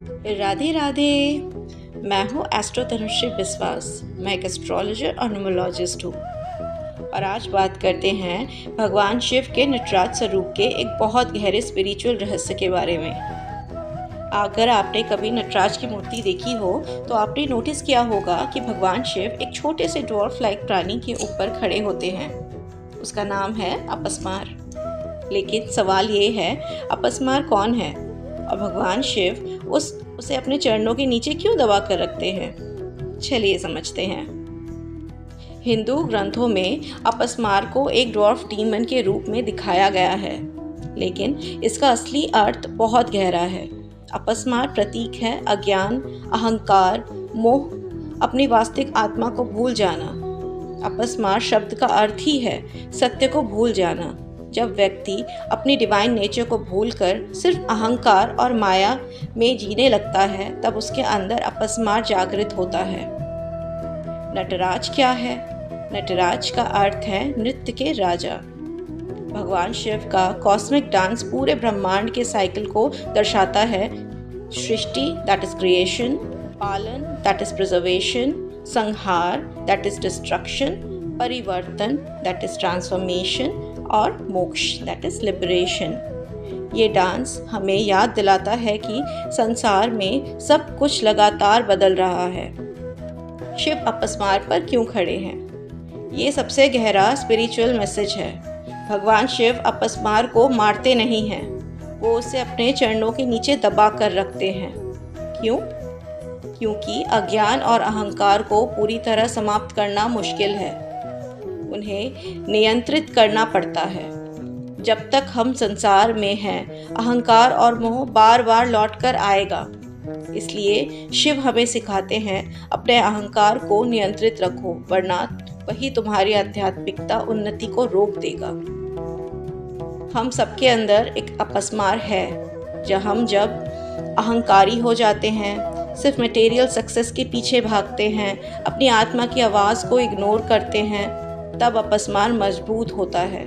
राधे राधे। मैं हूँ एस्ट्रो तनुश्री विश्वास। मैं एक एस्ट्रोलॉजर और न्यूमरोलॉजिस्ट हूँ और आज बात करते हैं भगवान शिव के नटराज स्वरूप के एक बहुत गहरे स्पिरिचुअल रहस्य के बारे में। अगर आपने कभी नटराज की मूर्ति देखी हो तो आपने नोटिस किया होगा कि भगवान शिव एक छोटे से ड्वार्फ लाइक प्राणी के ऊपर खड़े होते हैं। उसका नाम है अपस्मार। लेकिन सवाल ये है, अपस्मार कौन है और भगवान शिव उसे अपने चरणों के नीचे क्यों दबा कर रखते हैं? चलिए समझते हैं। हिंदू ग्रंथों में अपस्मार को एक ड्वार्फ डीमन के रूप में दिखाया गया है, लेकिन इसका असली अर्थ बहुत गहरा है। अपस्मार प्रतीक है अज्ञान, अहंकार, मोह, अपनी वास्तविक आत्मा को भूल जाना। अपस्मार शब्द का अर्थ ही है सत्य को भूल जाना। जब व्यक्ति अपनी डिवाइन नेचर को भूलकर सिर्फ अहंकार और माया में जीने लगता है, तब उसके अंदर अपस्मार जागृत होता है। नटराज क्या है? नटराज का अर्थ है नृत्य के राजा। भगवान शिव का कॉस्मिक डांस पूरे ब्रह्मांड के साइकिल को दर्शाता है। सृष्टि दैट इज क्रिएशन, पालन दैट इज प्रिजर्वेशन, संहार दैट इज डिस्ट्रक्शन, परिवर्तन दैट इज ट्रांसफॉर्मेशन और मोक्ष दैट इज लिबरेशन। ये डांस हमें याद दिलाता है कि संसार में सब कुछ लगातार बदल रहा है। शिव अपस्मार पर क्यों खड़े हैं? ये सबसे गहरा स्पिरिचुअल मैसेज है। भगवान शिव अपस्मार को मारते नहीं हैं, वो उसे अपने चरणों के नीचे दबा कर रखते हैं। क्यों? क्योंकि अज्ञान और अहंकार को पूरी तरह समाप्त करना मुश्किल है। उन्हें नियंत्रित करना पड़ता है। जब तक हम संसार में हैं, अहंकार और मोह बार बार लौट कर आएगा। इसलिए शिव हमें सिखाते हैं, अपने अहंकार को नियंत्रित रखो, वरना वही तुम्हारी आध्यात्मिकता उन्नति को रोक देगा। हम सबके अंदर एक अपस्मार है। जब अहंकारी हो जाते हैं, सिर्फ मटेरियल सक्सेस के पीछे भागते हैं, अपनी आत्मा की आवाज़ को इग्नोर करते हैं, तब अपस्मार मजबूत होता है।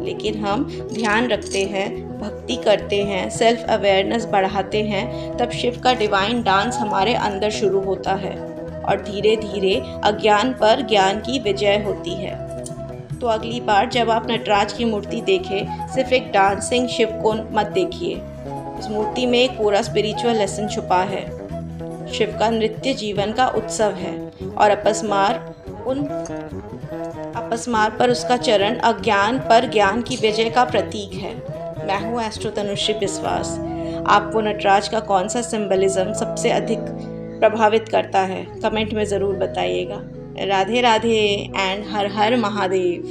लेकिन हम ध्यान रखते हैं, भक्ति करते हैं, सेल्फ अवेयरनेस बढ़ाते हैं, तब शिव का डिवाइन डांस हमारे अंदर शुरू होता है और धीरे धीरे अज्ञान पर ज्ञान की विजय होती है। तो अगली बार जब आप नटराज की मूर्ति देखें, सिर्फ एक डांसिंग शिव को मत देखिए। उस मूर्ति में एक पूरा स्पिरिचुअल लेसन छुपा है। शिव का नृत्य जीवन का उत्सव है और अपस्मार पर उसका चरण अज्ञान पर ज्ञान की विजय का प्रतीक है। मैं हूँ एस्ट्रो तनुश्री विश्वास। आपको नटराज का कौन सा सिंबलिज्म सबसे अधिक प्रभावित करता है? कमेंट में ज़रूर बताइएगा। राधे राधे एंड हर हर महादेव।